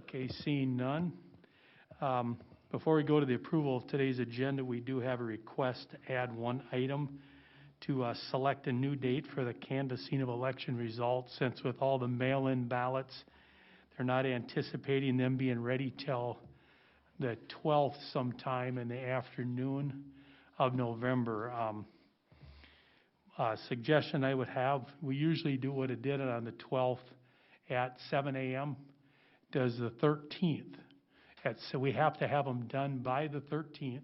Okay, seeing none. Before we go to the approval of today's agenda, we do have a request to add one item to select a new date for the canvassing of election results, since with all the mail-in ballots, they're not anticipating them being ready till the 12th sometime in the afternoon of November. Suggestion I would have, we usually would have did it on the 12th at 7 a.m. Does the 13th, so we have to have them done by the 13th.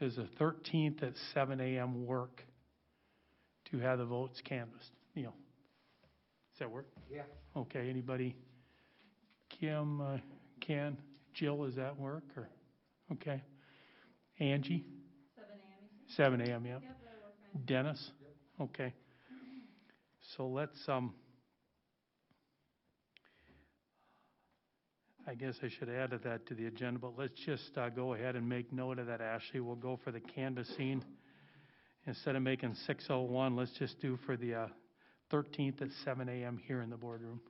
Does the 13th at 7 a.m. work to have the votes canvassed? Neil, does that work? Yeah. Okay, anybody? Kim, Ken, Jill, does that work? Or okay. Angie? 7 a.m., yeah. Dennis? Yep. Okay. So let's, I guess I should add that to the agenda, but let's just go ahead and make note of that, Ashley. We'll go for the canvassing. Instead of making 6:01, let's just do for the 13th at 7 a.m. here in the boardroom.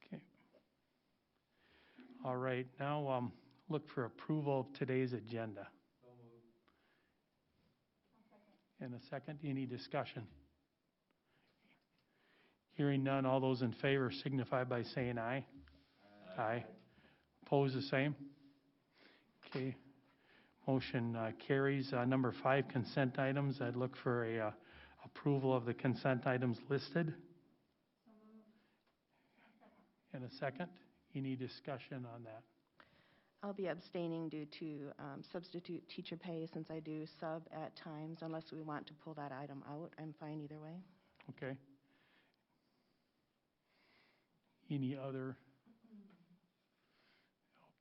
Okay. All right, now look for approval of today's agenda. So moved. In a second, any discussion? Hearing none, all those in favor signify by saying aye. Aye. Opposed, the same? Okay. Motion carries. Number 5, consent items. I'd look for a approval of the consent items listed. In a second. Any discussion on that? I'll be abstaining due to substitute teacher pay since I do sub at times. Unless we want to pull that item out, I'm fine either way. Okay. Any other?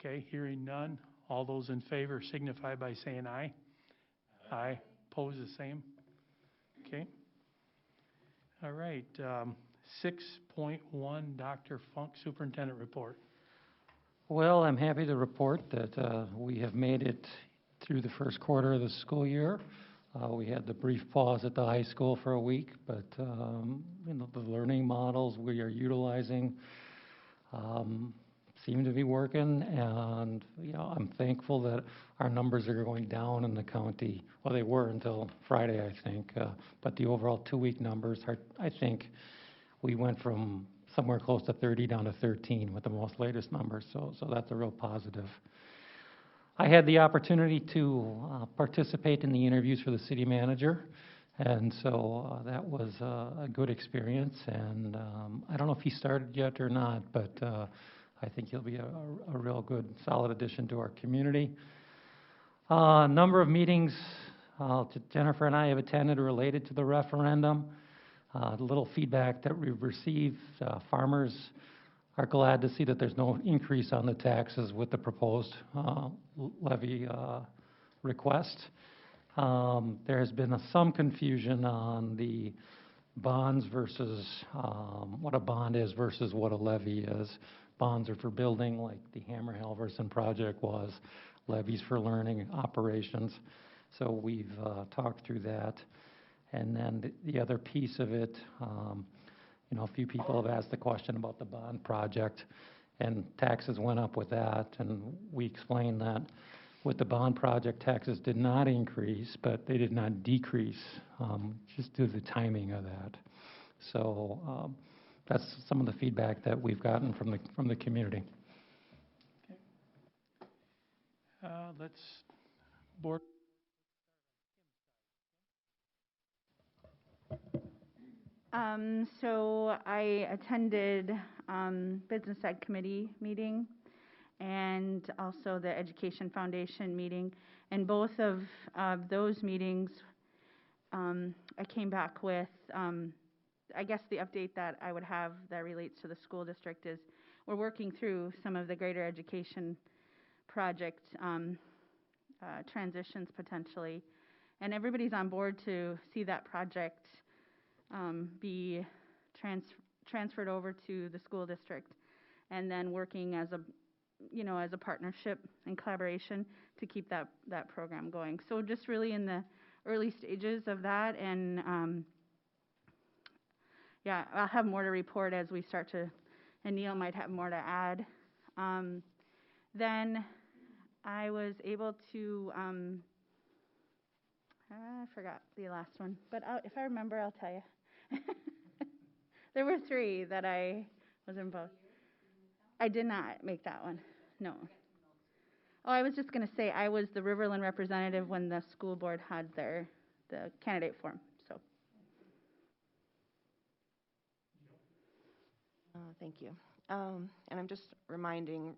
Okay, hearing none. All those in favor signify by saying aye. Aye. Pose the same. Okay. All right. 6.1, Dr. Funk, Superintendent Report. Well, I'm happy to report that we have made it through the first quarter of the school year. We had the brief pause at the high school for a week, but the learning models we are utilizing seem to be working, and I'm thankful that our numbers are going down in the county. Well, they were until Friday, I think, but the overall 2-week numbers are, I think, we went from somewhere close to 30 down to 13 with the most latest numbers, so that's a real positive. I had the opportunity to participate in the interviews for the city manager, and so that was a good experience, and I don't know if he started yet or not, but I think he'll be a real good, solid addition to our community. A number of meetings Jennifer and I have attended related to the referendum. The little feedback that we've received, farmers are glad to see that there's no increase on the taxes with the proposed levy request. There has been some confusion on the bonds versus what a bond is versus what a levy is. Bonds are for building, like the Hammer-Halverson project was. Levies for learning operations. So we've talked through that. And then the other piece of it, a few people have asked the question about the bond project, and taxes went up with that. And we explained that with the bond project, taxes did not increase, but they did not decrease, just due to the timing of that. So that's some of the feedback that we've gotten from the community. Okay. Let's board. So I attended Business Ed Committee meeting and also the Education Foundation meeting. And both of those meetings, I came back with, I guess the update that I would have that relates to the school district is we're working through some of the greater education project transitions potentially. And everybody's on board to see that project be transferred over to the school district, and then working as a partnership and collaboration to keep that program going. So just really in the early stages of that, and I'll have more to report as we start to and Neil might have more to add. Then I was able to, I forgot the last one, but if I remember, I'll tell you. There were 3 that I was involved. I did not make that one, no. Oh, I was just going to say, I was the Riverland representative when the school board had the candidate forum, so. Thank you. And I'm just reminding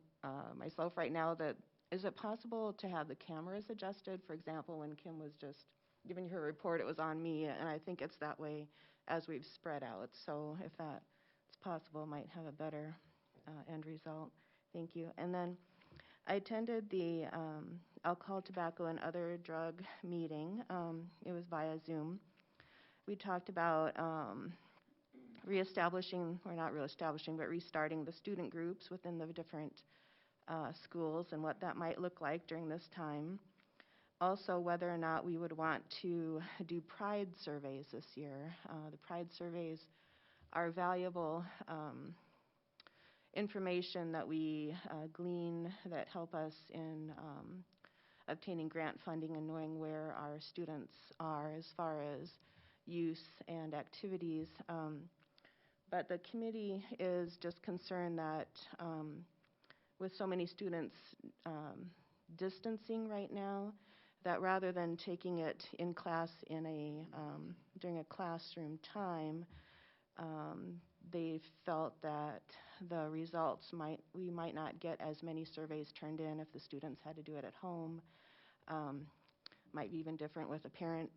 myself right now that, is it possible to have the cameras adjusted? For example, when Kim was just giving her report, it was on me, and I think it's that way as we've spread out. So if that is possible, might have a better end result. Thank you. And then I attended the alcohol, tobacco, and other drug meeting. It was via Zoom. We talked about reestablishing, or not reestablishing, but restarting the student groups within the different schools and what that might look like during this time. Also, whether or not we would want to do pride surveys this year. The pride surveys are valuable information that we glean that help us in obtaining grant funding and knowing where our students are as far as use and activities. But the committee is just concerned that with so many students distancing right now, that rather than taking it in class in during a classroom time, they felt that the results we might not get as many surveys turned in if the students had to do it at home. Might be even different with a parent,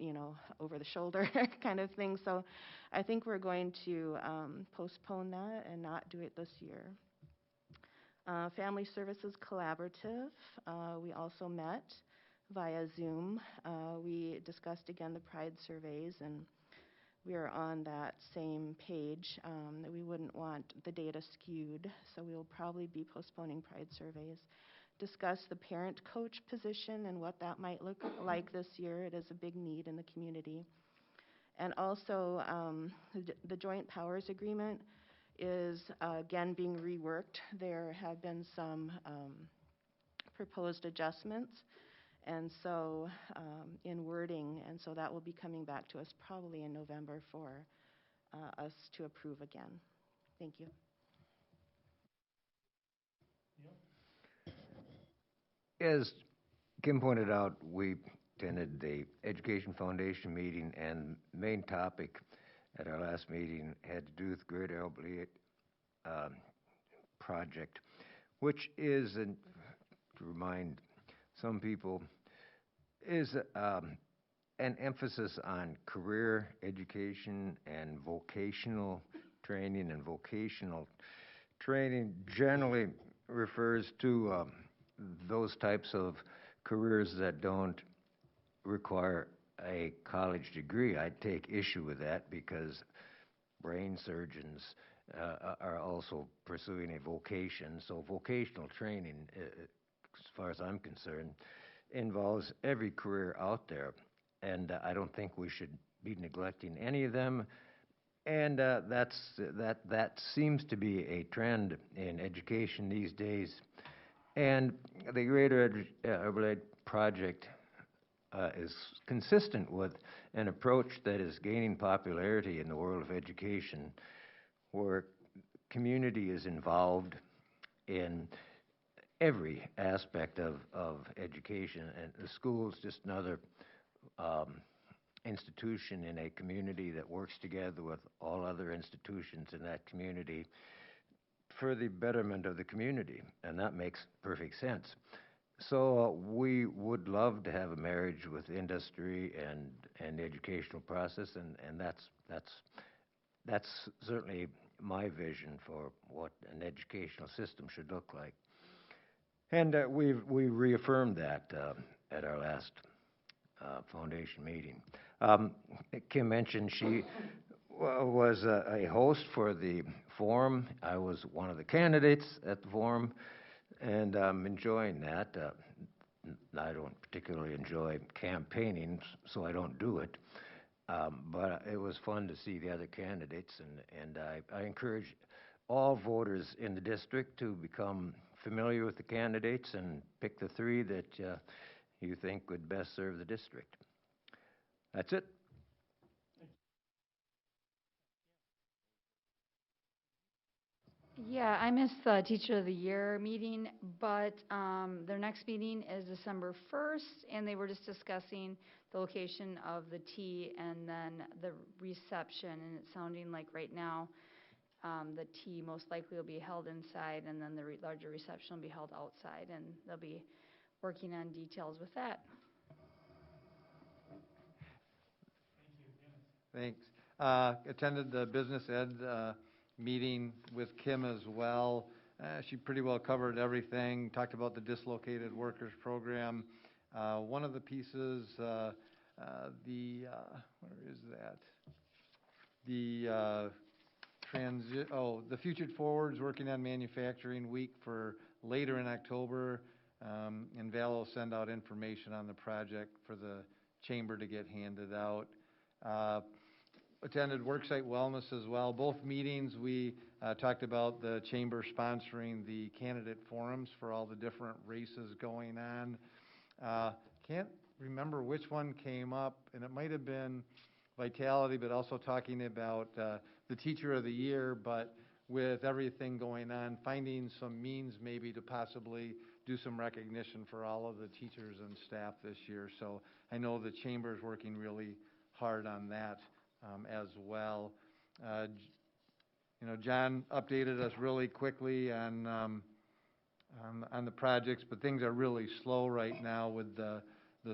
over the shoulder kind of thing. So I think we're going to postpone that and not do it this year. Family Services Collaborative, we also met via Zoom. We discussed again the pride surveys, and we are on that same page that we wouldn't want the data skewed, so we will probably be postponing pride surveys. Discuss the parent coach position and what that might look like this year. It is a big need in the community. And also the Joint Powers Agreement is again being reworked. There have been some proposed adjustments, and so in wording, and so that will be coming back to us probably in November for us to approve again. Thank you. As Kim pointed out, we attended the Education Foundation meeting, and the main topic at our last meeting had to do with Great Elbliot project, which is, to remind some people, is an emphasis on career education and vocational training, and vocational training generally refers to those types of careers that don't require a college degree. I take issue with that because brain surgeons are also pursuing a vocation. So vocational training, as far as I'm concerned, involves every career out there, and I don't think we should be neglecting any of them. And that seems to be a trend in education these days. And the Greater Elbliot Project is consistent with an approach that is gaining popularity in the world of education, where community is involved in every aspect of education, and the school is just another institution in a community that works together with all other institutions in that community for the betterment of the community, and that makes perfect sense. So we would love to have a marriage with industry and the educational process, and that's certainly my vision for what an educational system should look like. And we reaffirmed that at our last foundation meeting. Kim mentioned she was a host for the forum. I was one of the candidates at the forum, and I'm enjoying that. I don't particularly enjoy campaigning, so I don't do it. But it was fun to see the other candidates, and I encourage all voters in the district to become familiar with the candidates and pick the three that you think would best serve the district. That's it. Yeah, I missed the Teacher of the Year meeting, but their next meeting is December 1st, and they were just discussing the location of the tea and then the reception, and it's sounding like right now the tea most likely will be held inside, and then the larger reception will be held outside, and they'll be working on details with that. Thanks. Attended the business ed meeting with Kim as well. She pretty well covered everything, talked about the dislocated workers program. One of the pieces, where is that? The Future Forward's working on manufacturing week for later in October, and Val will send out information on the project for the chamber to get handed out. Attended Worksite Wellness as well. Both meetings we talked about the chamber sponsoring the candidate forums for all the different races going on. Can't remember which one came up, and it might have been Vitality, but also talking about the Teacher of the Year, but with everything going on, finding some means maybe to possibly do some recognition for all of the teachers and staff this year. So I know the chamber is working really hard on that as well. John updated us really quickly on the projects, but things are really slow right now with the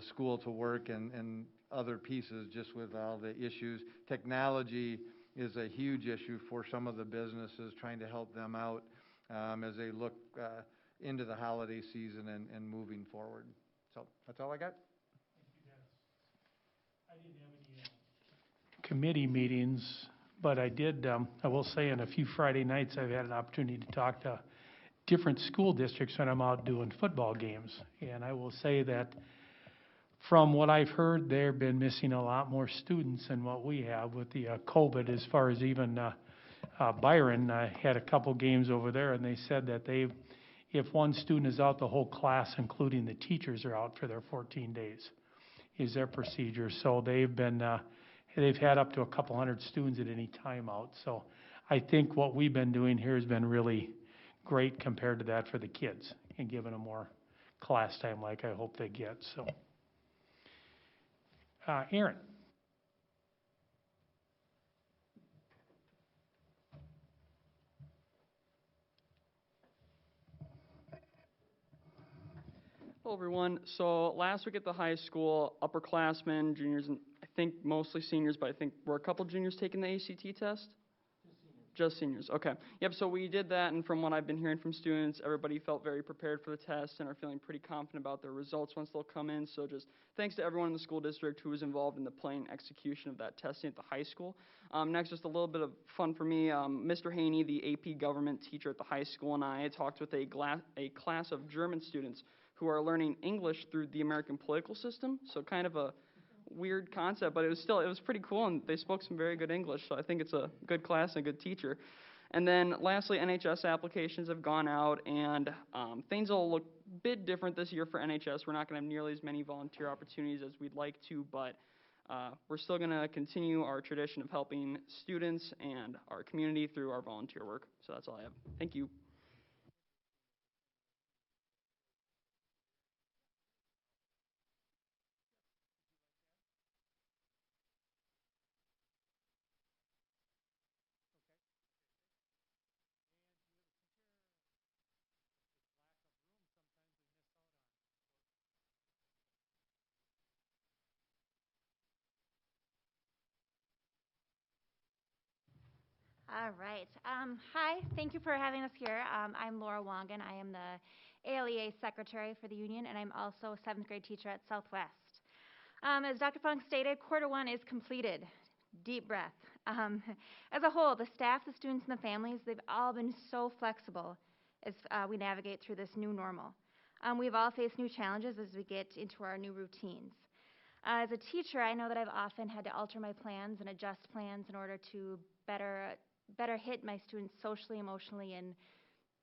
school to work and other pieces, just with all the issues. Technology is a huge issue for some of the businesses, trying to help them out as they look into the holiday season and moving forward. So that's all I got. I didn't have any committee meetings, but I will say on a few Friday nights I've had an opportunity to talk to different school districts when I'm out doing football games. And I will say that from what I've heard, they've been missing a lot more students than what we have with the COVID, as far as even Byron had a couple games over there, and they said that if one student is out, the whole class, including the teachers, are out for their 14 days, is their procedure. So they've had up to a couple hundred students at any time out. So I think what we've been doing here has been really great compared to that for the kids, and giving them more class time like I hope they get. So, Aaron. Hello, everyone. So last week at the high school, upperclassmen, juniors, and I think mostly seniors, but I think were a couple juniors taking the ACT test? Just seniors, okay. Yep, so we did that, and from what I've been hearing from students, everybody felt very prepared for the test and are feeling pretty confident about their results once they'll come in. So just thanks to everyone in the school district who was involved in the plain execution of that testing at the high school. Next, just a little bit of fun for me. Mr. Haney, the AP government teacher at the high school, and I talked with a class of German students who are learning English through the American political system. So kind of a weird concept, but it was pretty cool, and they spoke some very good English, so I think it's a good class and a good teacher. And then lastly, NHS applications have gone out, and things will look a bit different this year for NHS. We're not going to have nearly as many volunteer opportunities as we'd like to, but we're still going to continue our tradition of helping students and our community through our volunteer work. So that's all I have. Thank you. All right. Hi, thank you for having us here. I'm Laura Wong, and I am the ALEA Secretary for the Union, and I'm also a 7th grade teacher at Southwest. As Dr. Funk stated, quarter one is completed. Deep breath. As a whole, the staff, the students, and the families, they've all been so flexible as we navigate through this new normal. We've all faced new challenges as we get into our new routines. As a teacher, I know that I've often had to alter my plans and adjust plans in order to better better hit my students socially, emotionally, and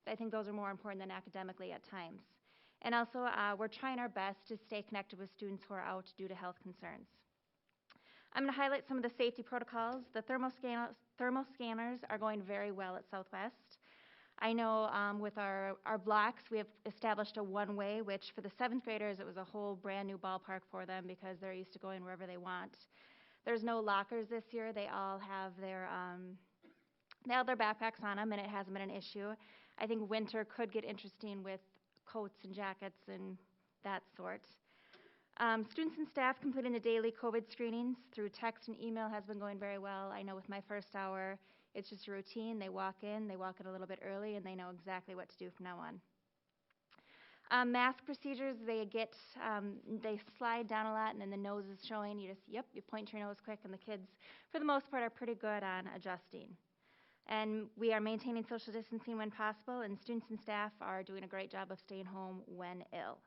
I think those are more important than academically at times. And also, we're trying our best to stay connected with students who are out due to health concerns. I'm going to highlight some of the safety protocols. The thermal scanners are going very well at Southwest. I know with our blocks, we have established a one-way, which for the 7th graders, it was a whole brand new ballpark for them because they're used to going wherever they want. There's no lockers this year. They all have their backpacks on them, and it hasn't been an issue. I think winter could get interesting with coats and jackets and that sort. Students and staff completing the daily COVID screenings through text and email has been going very well. I know with my first hour, it's just a routine. They walk in a little bit early, and they know exactly what to do from now on. Mask procedures, they slide down a lot, and then the nose is showing. You point your nose quick, and the kids, for the most part, are pretty good on adjusting. And we are maintaining social distancing when possible, and students and staff are doing a great job of staying home when ill.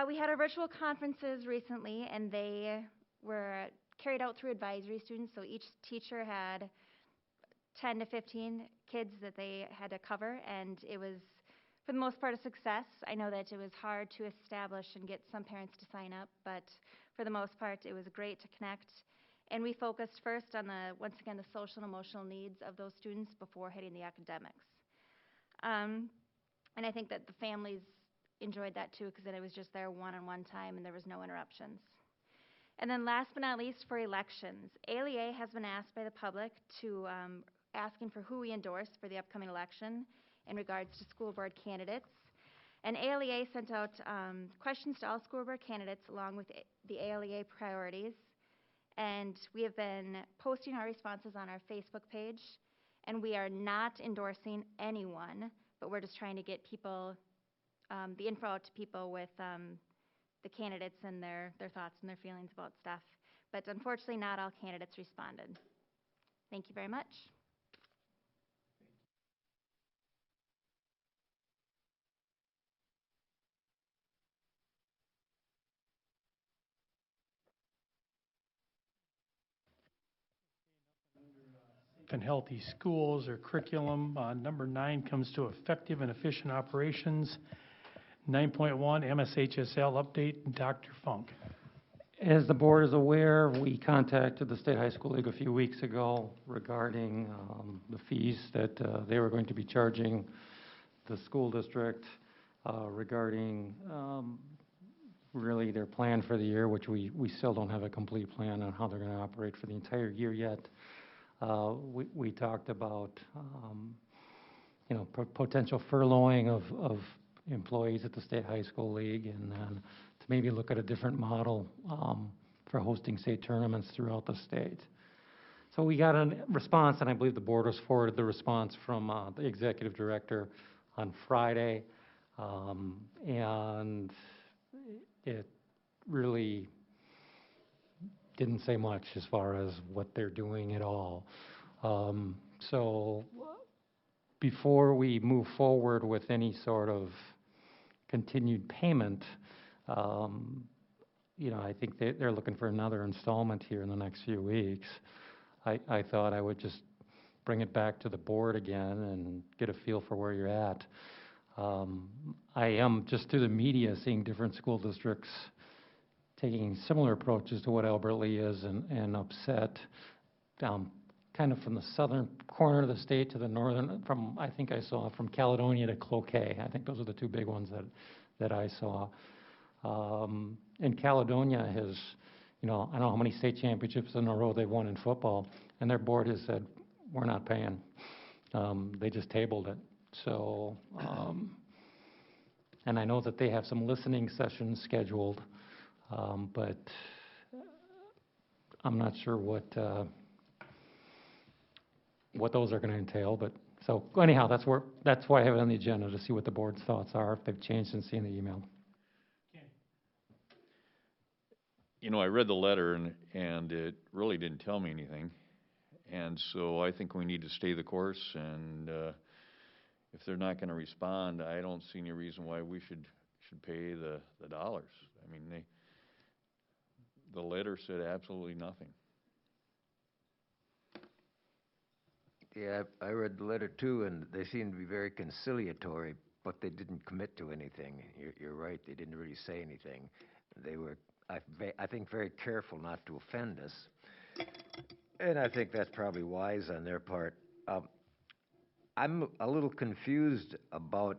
We had our virtual conferences recently, and they were carried out through advisory students, so each teacher had 10 to 15 kids that they had to cover, and it was, for the most part, a success. I know that it was hard to establish and get some parents to sign up, but for the most part, it was great to connect. And we focused first on once again, the social and emotional needs of those students before hitting the academics. And I think that the families enjoyed that too, because then it was just their one-on-one time and there was no interruptions. And then last but not least, for elections, ALEA has been asked by the public to asking for who we endorse for the upcoming election in regards to school board candidates. And ALEA sent out questions to all school board candidates along with the ALEA priorities. And we have been posting our responses on our Facebook page. And we are not endorsing anyone, but we're just trying to get people, the info out to people with the candidates and their thoughts and their feelings about stuff. But unfortunately, not all candidates responded. Thank you very much. And healthy schools or curriculum. Number 9 comes to effective and efficient operations. 9.1 MSHSL update. Dr. Funk. As the board is aware, we contacted the State High School League a few weeks ago regarding the fees that they were going to be charging the school district regarding really their plan for the year, which we still don't have a complete plan on how they're going to operate for the entire year yet. We talked about potential furloughing of employees at the State High School League, and then to maybe look at a different model for hosting state tournaments throughout the state. So we got a response, and I believe the board was forwarded the response from the executive director on Friday, and it really didn't say much as far as what they're doing at all. So before we move forward with any sort of continued payment, I think they're looking for another installment here in the next few weeks. I thought I would just bring it back to the board again and get a feel for where you're at. I am, just through the media, seeing different school districts taking similar approaches to what Albert Lee is, and upset kind of from the southern corner of the state to the northern, I think I saw from Caledonia to Cloquet. I think those are the two big ones that I saw. And Caledonia has, I don't know how many state championships in a row they've won in football, and their board has said, we're not paying. They just tabled it. So, and I know that they have some listening sessions scheduled, but I'm not sure what those are going to entail. But so anyhow, that's why I have it on the agenda, to see what the board's thoughts are, if they've changed since seeing the email. I read the letter, and it really didn't tell me anything. And so I think we need to stay the course, and if they're not going to respond, I don't see any reason why we should pay the dollars. I mean, the letter said absolutely nothing. Yeah, I read the letter too, and they seemed to be very conciliatory, but they didn't commit to anything. You're right, they didn't really say anything. They were, I think, very careful not to offend us, and I think that's probably wise on their part. I'm a little confused about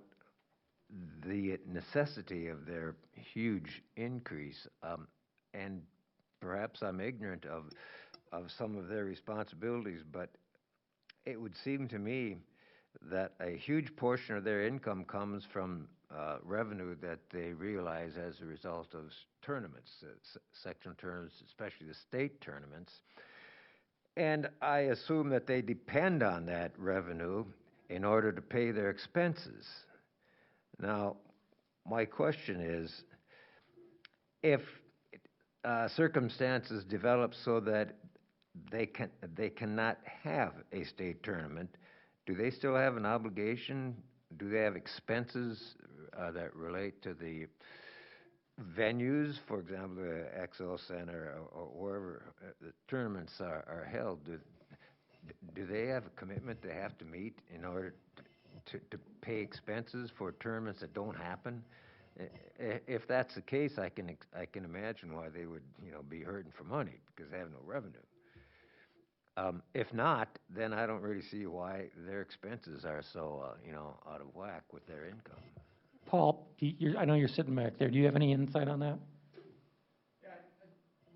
the necessity of their huge increase, and perhaps I'm ignorant of some of their responsibilities, but it would seem to me that a huge portion of their income comes from revenue that they realize as a result of tournaments, sectional tournaments, especially the state tournaments. And I assume that they depend on that revenue in order to pay their expenses. Now, my question is, if circumstances develop so that they cannot have a state tournament, do they still have an obligation? Do they have expenses that relate to the venues, for example, the Exo Center or wherever the tournaments are held? Do they have a commitment they have to meet in order to pay expenses for tournaments that don't happen? If that's the case, I can imagine why they would, be hurting for money because they have no revenue. If not, then I don't really see why their expenses are so, out of whack with their income. Paul, I know you're sitting back there. Do you have any insight on that? Yeah,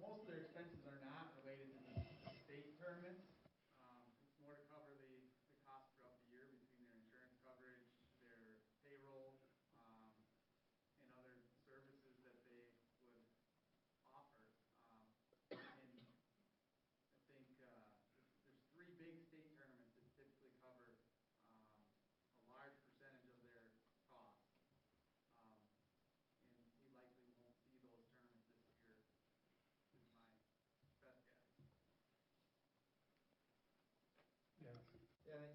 most of their expenses are not related to the state tournaments. It's more to cover the cost throughout the year between their insurance coverage, their payroll, and other services that they would offer. And I think there's three big state tournaments that typically cover a large percentage of their costs. And we likely won't see those tournaments this year, is my best guess. Yeah.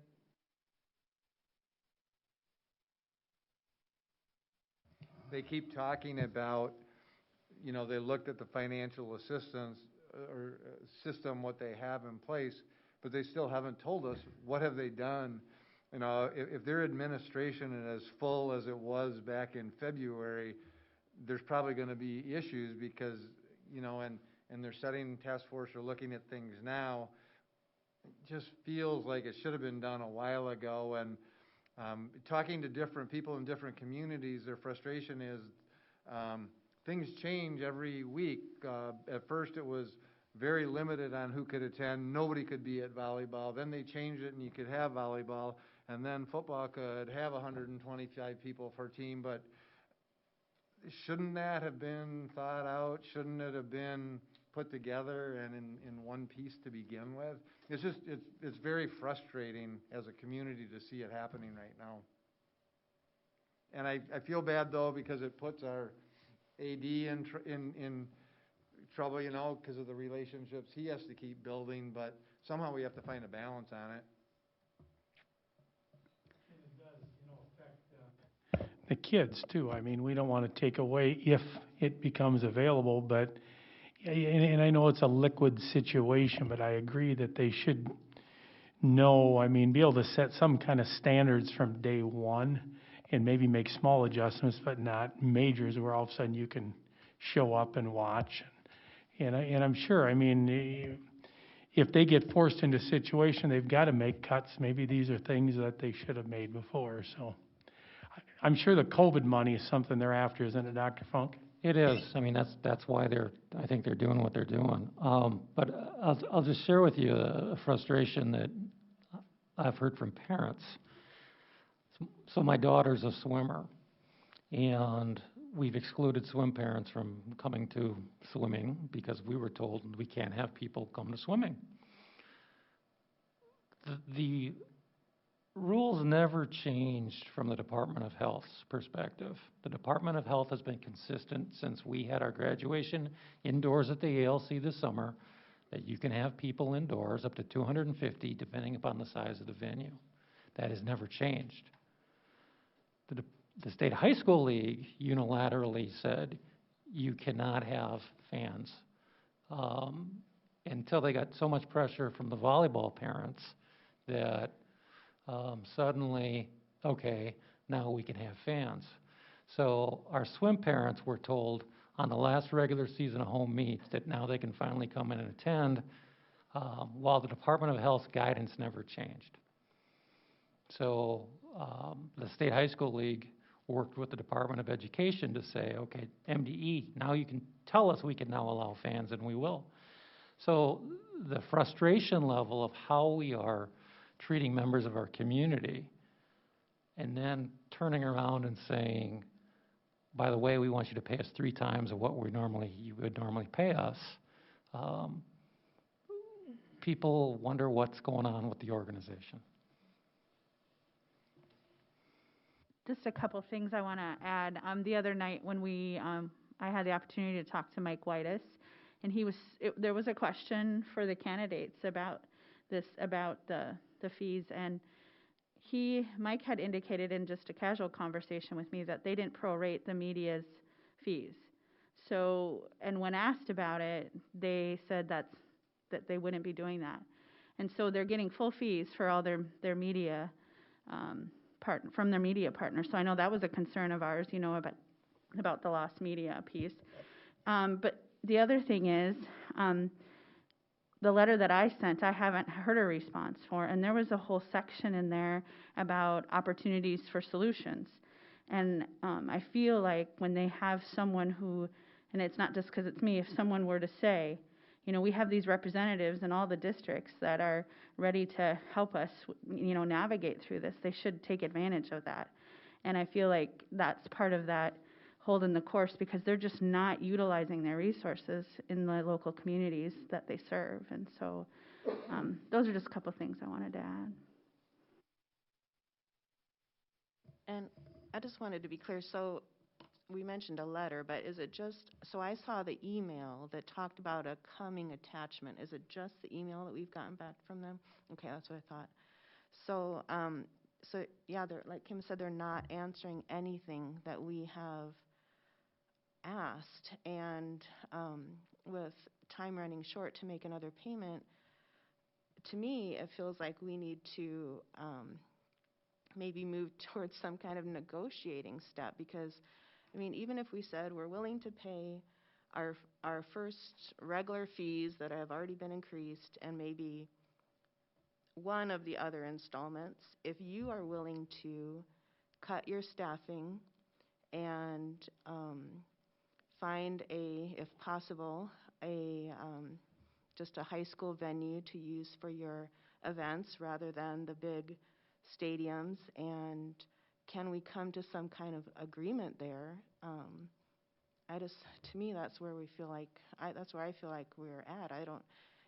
They keep talking about, they looked at the financial assistance or system, what they have in place, but they still haven't told us what have they done. If their administration is as full as it was back in February, there's probably going to be issues because, and they're setting task force or looking at things now. It just feels like it should have been done a while ago. And talking to different people in different communities, their frustration is things change every week. At first it was very limited on who could attend. Nobody could be at volleyball. Then they changed it and you could have volleyball. And then football could have 125 people per team. But shouldn't that have been thought out? Shouldn't it have been put together and in one piece to begin with? It's very frustrating as a community to see it happening right now. And I feel bad though because it puts our AD in trouble, because of the relationships he has to keep building, but somehow we have to find a balance on it. And it does, affect the kids too. I mean, we don't want to take away if it becomes available, but, and I know it's a liquid situation, but I agree that they should know, be able to set some kind of standards from day one and maybe make small adjustments, but not majors where all of a sudden you can show up and watch. And I'm sure, if they get forced into a situation, they've got to make cuts. Maybe these are things that they should have made before. So I'm sure the COVID money is something they're after, isn't it, Dr. Funk? It is. That's why I think they're doing what they're doing. But I'll just share with you a frustration that I've heard from parents. So my daughter's a swimmer, and we've excluded swim parents from coming to swimming because we were told we can't have people come to swimming. The rules never changed from the Department of Health's perspective. The Department of Health has been consistent since we had our graduation indoors at the ALC this summer, that you can have people indoors up to 250 depending upon the size of the venue. That has never changed. The State High School League unilaterally said you cannot have fans until they got so much pressure from the volleyball parents that suddenly, okay, now we can have fans. So our swim parents were told on the last regular season of home meets that now they can finally come in and attend, while the Department of Health's guidance never changed. So the State High School League worked with the Department of Education to say, okay, MDE, now you can tell us we can now allow fans, and we will. So the frustration level of how we are treating members of our community, and then turning around and saying, by the way, we want you to pay us 3 times of what you would normally pay us. People wonder what's going on with the organization. Just a couple things I want to add. The other night when I had the opportunity to talk to Mike Whitus, and there was a question for the candidates about the fees, and Mike had indicated in just a casual conversation with me that they didn't prorate the media's fees. So, and when asked about it, they said that they wouldn't be doing that. And so they're getting full fees for all their media from their media partners. So I know that was a concern of ours, about the lost media piece. But the other thing is, the letter that I sent, I haven't heard a response for, and there was a whole section in there about opportunities for solutions. And I feel like when they have someone who, and it's not just because it's me, if someone were to say, we have these representatives in all the districts that are ready to help us, navigate through this, they should take advantage of that. And I feel like that's part of that holding the course, because they're just not utilizing their resources in the local communities that they serve. And so those are just a couple things I wanted to add. And I just wanted to be clear, so we mentioned a letter, but is it just, so I saw the email that talked about a coming attachment. Is it just the email that we've gotten back from them? Okay, that's what I thought. So yeah, they're, like Kim said, they're not answering anything that we have asked, and with time running short to make another payment, to me, it feels like we need to maybe move towards some kind of negotiating step, because even if we said we're willing to pay our first regular fees that have already been increased and maybe one of the other installments, if you are willing to cut your staffing and find if possible, just a high school venue to use for your events rather than the big stadiums, and can we come to some kind of agreement there? To me, that's where we feel like, that's where I feel like we're at.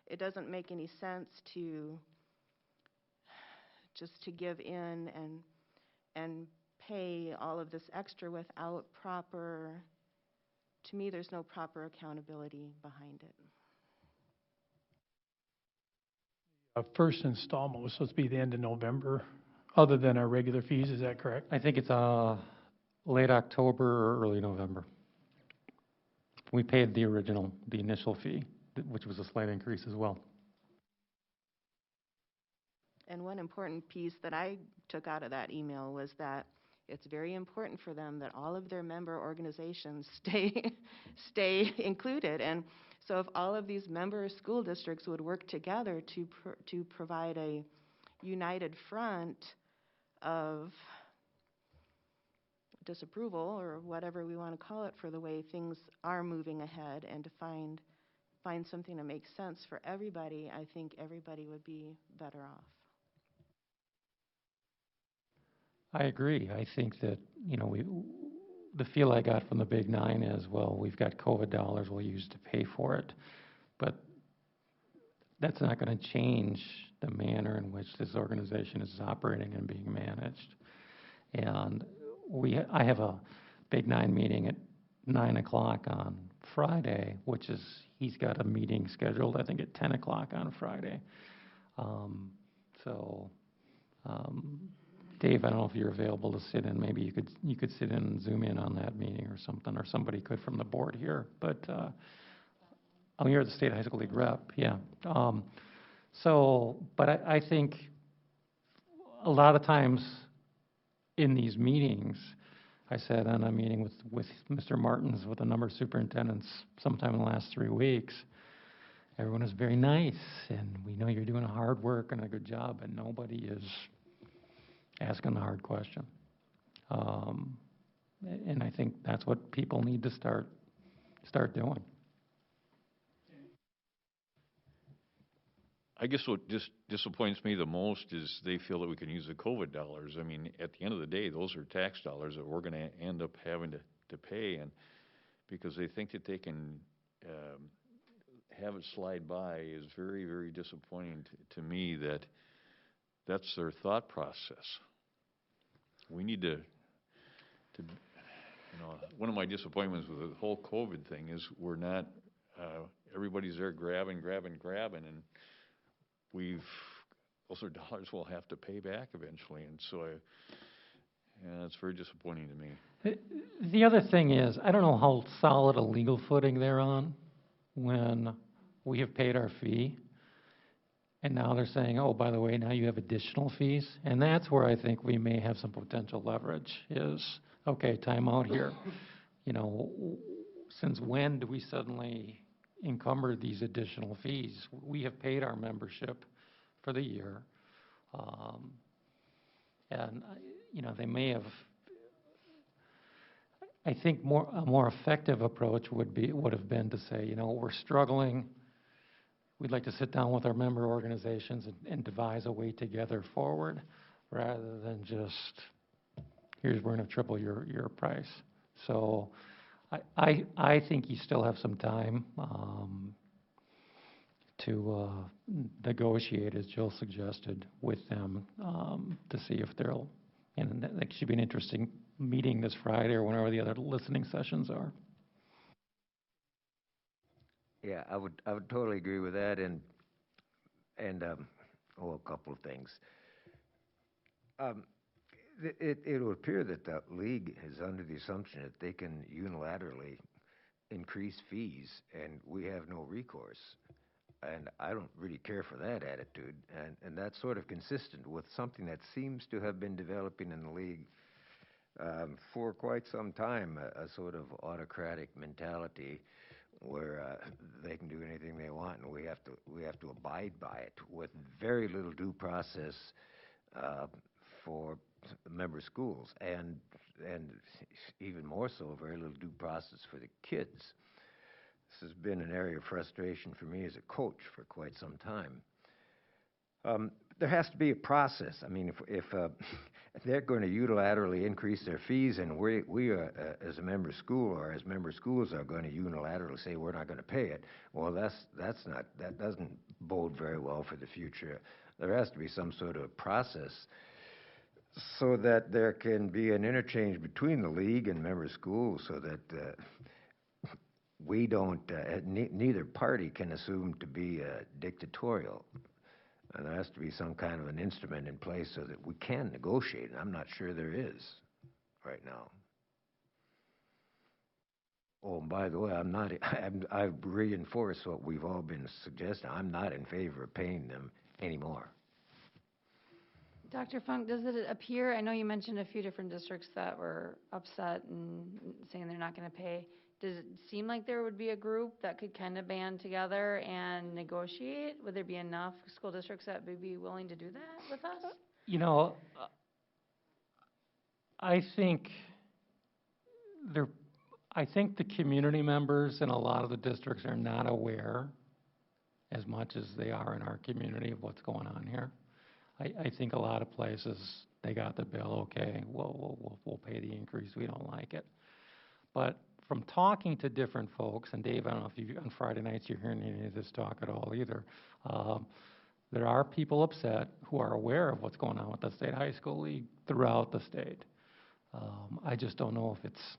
It doesn't make any sense to just to give in and pay all of this extra without proper, to me, there's no proper accountability behind it. First installment was supposed to be the end of November, other than our regular fees, is that correct? I think it's late October or early November. We paid the initial fee, which was a slight increase as well. And one important piece that I took out of that email was that it's very important for them that all of their member organizations stay included. And so if all of these member school districts would work together to provide a united front of disapproval, or whatever we want to call it, for the way things are moving ahead, and to find something that makes sense for everybody, I think everybody would be better off. I agree. I think that, the feel I got from the Big Nine is, well, we've got COVID dollars we'll use to pay for it, but that's not going to change the manner in which this organization is operating and being managed. And I have a Big Nine meeting at 9 o'clock on Friday, which is, he's got a meeting scheduled, I think, at 10 o'clock on Friday. Dave, I don't know if you're available to sit in. Maybe you could sit in and Zoom in on that meeting or something, or somebody could from the board here. But you're the State High School League rep, yeah. But I think a lot of times in these meetings, I sat on a meeting with Mr. Martins, with a number of superintendents sometime in the last 3 weeks. Everyone is very nice, and we know you're doing hard work and a good job, and nobody is asking the hard question. And I think that's what people need to start doing. I guess what just disappoints me the most is they feel that we can use the COVID dollars. I mean, at the end of the day, those are tax dollars that we're gonna end up having to pay, and because they think that they can, have it slide by is very, very disappointing to me that that's their thought process. We need to, one of my disappointments with the whole COVID thing is we're not, everybody's there grabbing, and those are dollars we'll have to pay back eventually, and so it's very disappointing to me. The other thing is, I don't know how solid a legal footing they're on when we have paid our fee, and now they're saying, oh, by the way, now you have additional fees, and that's where I think we may have some potential leverage is, okay, time out here. Since when do we suddenly encumber these additional fees? We have paid our membership for the year, and they may have. I think a more effective approach would have been to say, we're struggling. We'd like to sit down with our member organizations and devise a way together forward, rather than just we're going to triple your price. So I think you still have some time to negotiate, as Jill suggested, with them to see if they'll, and that should be an interesting meeting this Friday or whenever the other listening sessions are. Yeah, I would totally agree with that, and a couple of things. It would appear that the league is under the assumption that they can unilaterally increase fees, and we have no recourse. And I don't really care for that attitude, and that's sort of consistent with something that seems to have been developing in the league for quite some time, a sort of autocratic mentality where they can do anything they want, and we have to abide by it with very little due process for member schools, and even more so, very little due process for the kids. This has been an area of frustration for me as a coach for quite some time. There has to be a process. I mean, if they're going to unilaterally increase their fees, and we are, as a member school, or as member schools are going to unilaterally say we're not going to pay it, well, that doesn't bode very well for the future. There has to be some sort of process so that there can be an interchange between the league and member schools, so that we don't, neither party can assume to be dictatorial. And there has to be some kind of an instrument in place so that we can negotiate, and I'm not sure there is right now. Oh, and by the way, I've reinforced what we've all been suggesting. I'm not in favor of paying them anymore. Dr. Funk, does it appear, I know you mentioned a few different districts that were upset and saying they're not going to pay. Does it seem like there would be a group that could kind of band together and negotiate? Would there be enough school districts that would be willing to do that with us? I think the community members in a lot of the districts are not aware as much as they are in our community of what's going on here. I think a lot of places, they got the bill, okay, we'll pay the increase, we don't like it. But from talking to different folks, and Dave, I don't know if on Friday nights you're hearing any of this talk at all either, there are people upset who are aware of what's going on with the State High School League throughout the state. I just don't know if it's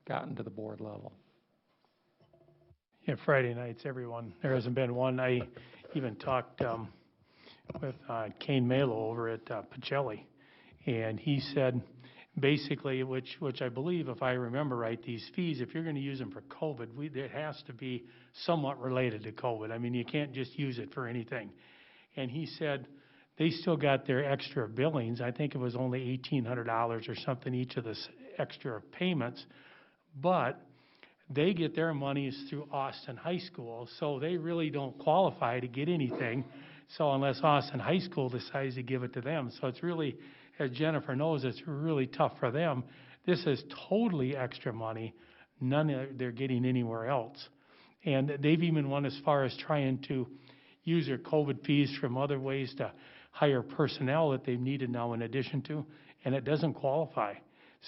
gotten to the board level. Yeah, Friday nights, everyone. There hasn't been one. I even talked with Kane Malo over at Pacelli, and he said basically, which I believe, if I remember right, these fees, if you're going to use them for COVID, it has to be somewhat related to COVID. I mean, you can't just use it for anything. And he said they still got their extra billings. I think it was only $1,800 or something each of the extra payments. But they get their monies through Austin High School, so they really don't qualify to get anything. So unless Austin High School decides to give it to them. So it's really, as Jennifer knows, it's really tough for them. This is totally extra money. None they're getting anywhere else. And they've even went as far as trying to use their COVID fees from other ways to hire personnel that they've needed now in addition to, and it doesn't qualify.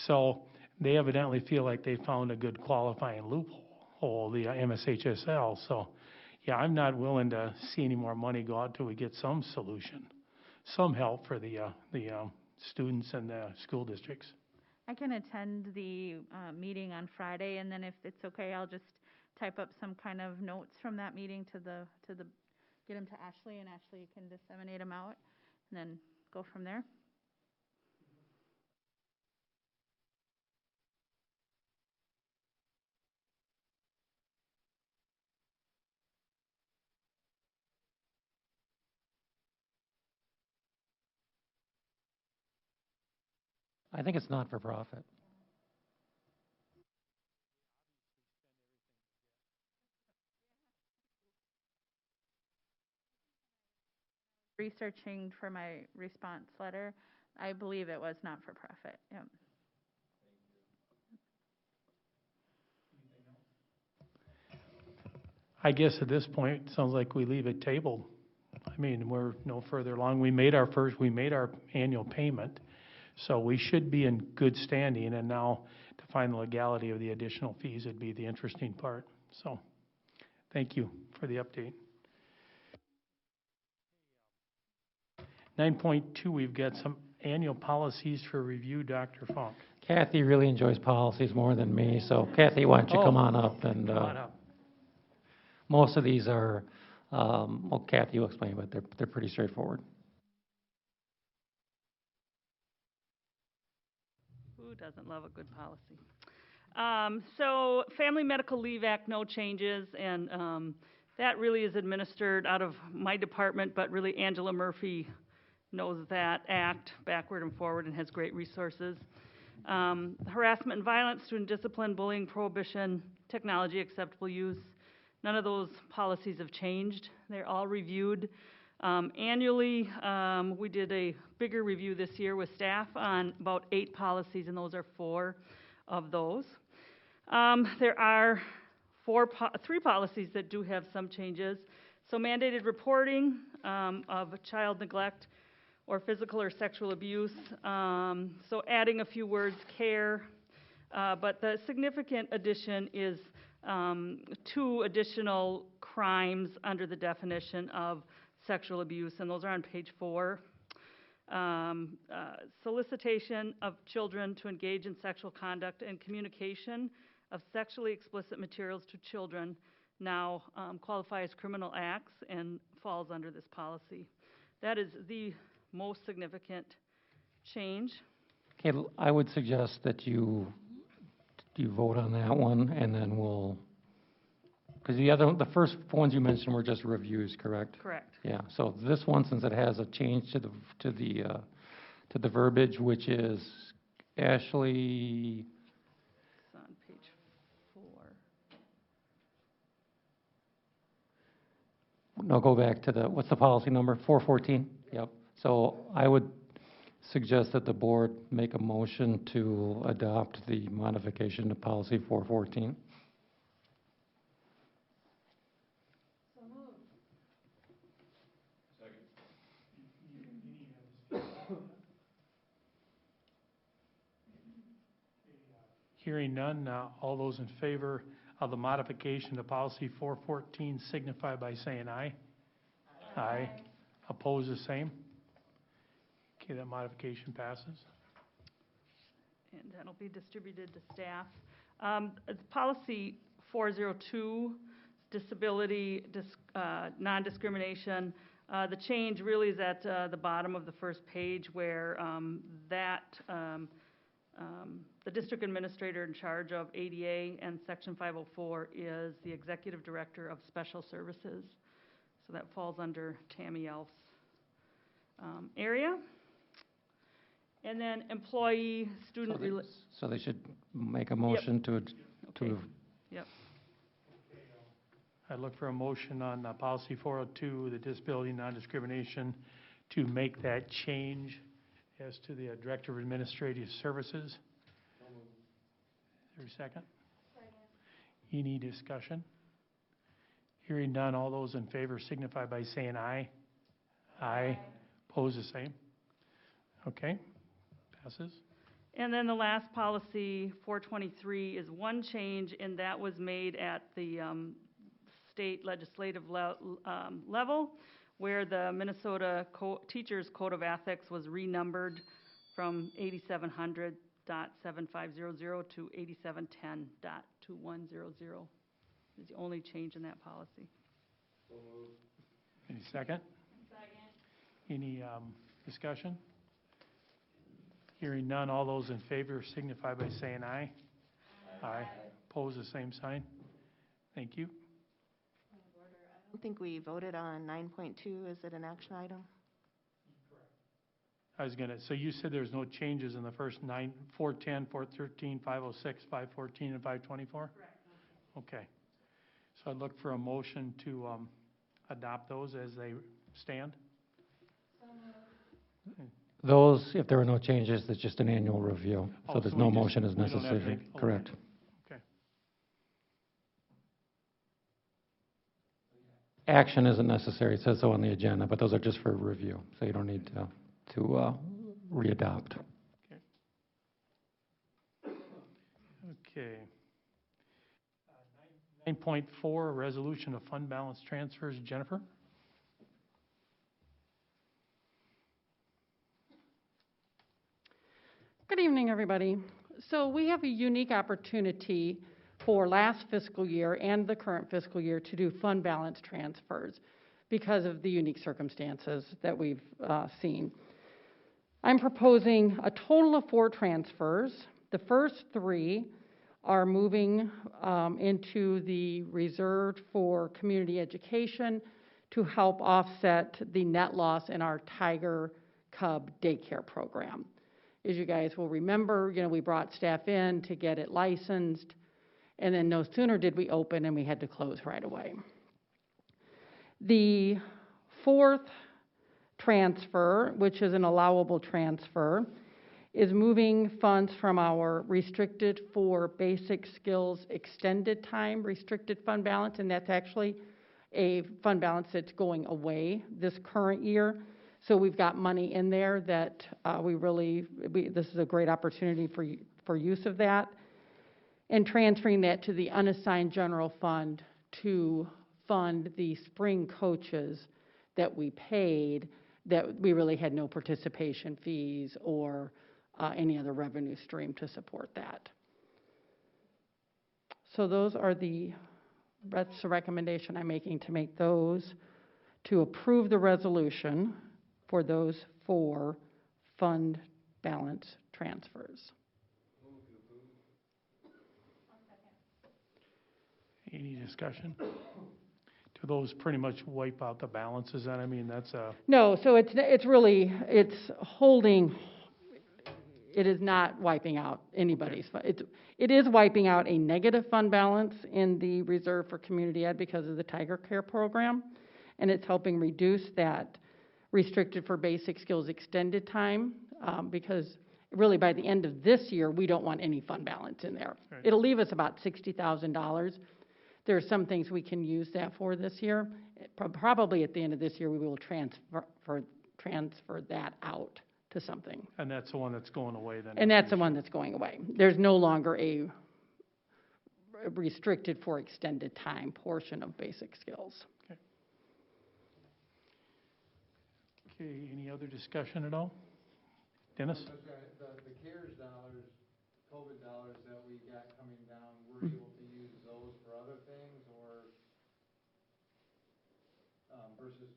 So they evidently feel like they found a good qualifying loophole, the MSHSL. So, yeah, I'm not willing to see any more money go out till we get some solution, some help for the students and the school districts. I can attend the meeting on Friday, and then if it's okay, I'll just type up some kind of notes from that meeting to the get them to Ashley, and Ashley can disseminate them out, and then go from there. I think it's not for profit. Researching for my response letter, I believe it was not for profit. Yep. I guess at this point, it sounds like we leave it tabled. I mean, we're no further along. We made our annual payment, so we should be in good standing, and now to find the legality of the additional fees would be the interesting part. So, thank you for the update. 9.2, we've got some annual policies for review, Dr. Funk. Kathy really enjoys policies more than me, so Kathy, why don't you come on up? And Come on up. most of these are, well, Kathy will explain, but they're pretty straightforward. Who doesn't love a good policy? So Family Medical Leave Act, no changes, and that really is administered out of my department, but really Angela Murphy knows that act backward and forward and has great resources. Harassment and violence, student discipline, bullying, prohibition, technology, acceptable use. None of those policies have changed. They're all reviewed annually. We did a bigger review this year with staff on about 8 policies, and those are 4 of those. There are 3 policies that do have some changes. So mandated reporting of child neglect or physical or sexual abuse. So adding a few words, care. But the significant addition is 2 additional crimes under the definition of sexual abuse, and those are on page 4. Solicitation of children to engage in sexual conduct and communication of sexually explicit materials to children now qualify as criminal acts and falls under this policy. That is the most significant change. Okay, I would suggest that you vote on that one, and then we'll, because the first ones you mentioned were just reviews, correct? Correct. Yeah. So this one, since it has a change to the verbiage, which is Ashley. It's on page 4. No, go back to what's the policy number? 414. Yep. So I would suggest that the board make a motion to adopt the modification to policy 414. So moved. Hearing none, all those in favor of the modification to policy 414 signify by saying aye. Aye. Oppose the same. Okay, that modification passes. And that'll be distributed to staff. Policy 402, disability, non-discrimination. The change really is at the bottom of the first page where the district administrator in charge of ADA and Section 504 is the executive director of special services. So that falls under Tammy Elf's area. And then employee, student, So they should make a motion to, okay, yep. I look for a motion on policy 402, the disability non-discrimination, to make that change as to the Director of Administrative Services. Is there a second? Any discussion? Hearing none, all those in favor signify by saying aye. Aye. Pose the same. Okay, passes. And then the last policy, 423, is one change, and that was made at the state legislative level, where the Minnesota Teachers Code of Ethics was renumbered from 8700.7500 to 8710.2100. Is the only change in that policy. Any second? Second. Any discussion? Hearing none, all those in favor signify by saying aye. Aye. Pose the same sign. Thank you. I don't think we voted on 9.2. Is it an action item? I was gonna, so you said there's no changes in the first 9, 410, 413, 506, 514, and 524? Correct. Okay. So I'd look for a motion to adopt those as they stand. those, if there are no changes, it's just an annual review. Oh, So there's so no we just- motion is we don't have to necessary. make- oh, Correct. Okay. Action isn't necessary. It says so on the agenda, but those are just for review. So you don't need to re-adopt. Okay. 9.4, resolution of fund balance transfers. Jennifer? Good evening, everybody. So we have a unique opportunity for last fiscal year and the current fiscal year to do fund balance transfers because of the unique circumstances that we've seen. I'm proposing a total of 4 transfers. The first 3 are moving into the reserved for community education to help offset the net loss in our Tiger Cub daycare program. As you guys will remember, we brought staff in to get it licensed, and then no sooner did we open and we had to close right away. The 4th transfer, which is an allowable transfer, is moving funds from our restricted for basic skills extended time restricted fund balance, and that's actually a fund balance that's going away this current year. So we've got money in there that this is a great opportunity for use of that, and transferring that to the unassigned general fund to fund the spring coaches that we paid that we really had no participation fees or any other revenue stream to support that. So that's the recommendation I'm making, to make those, to approve the resolution for those 4 fund balance transfers. Any discussion? Do those pretty much wipe out the balances then? I mean, that's a... No, so it's holding, it is not wiping out anybody's, it is wiping out a negative fund balance in the reserve for community ed because of the Tiger Care program, and it's helping reduce that restricted for basic skills extended time, because really by the end of this year, we don't want any fund balance in there. Right. It'll leave us about $60,000. There are some things we can use that for this year. Probably at the end of this year, we will transfer that out to something. And that's the one that's going away then? And that's the one that's going away. There's no longer a restricted for extended time portion of basic skills. Okay, any other discussion at all? Dennis? The CARES dollars, COVID dollars that we got coming down, we're able to use those for other things, or versus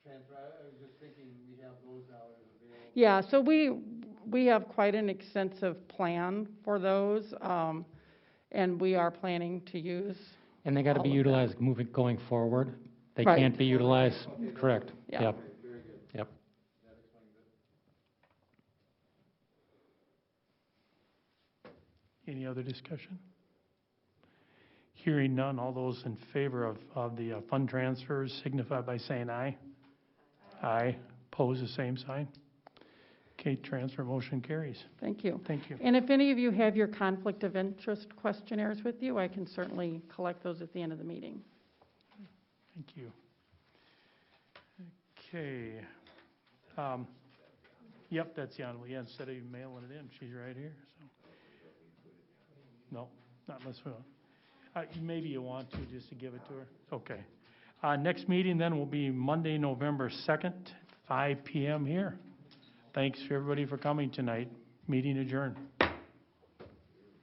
transfer? I was just thinking we have those dollars available. Yeah, so we have quite an extensive plan for those, and we are planning to use. And they got to be utilized going forward. They Right. can't be utilized, correct. Yeah. Yep. Very good. Yep. That Any other discussion? Hearing none, all those in favor of the fund transfers signify by saying aye. Aye. Pose the same sign. Okay, transfer motion carries. Thank you. Thank you. And if any of you have your conflict of interest questionnaires with you, I can certainly collect those at the end of the meeting. Thank you. Okay. Yep, that's the only, yeah, instead of you mailing it in, she's right here, so. No, not unless we want. Maybe you want to, just to give it to her. Okay. Next meeting then will be Monday, November 2nd, 5 p.m. here. Thanks, everybody, for coming tonight. Meeting adjourned.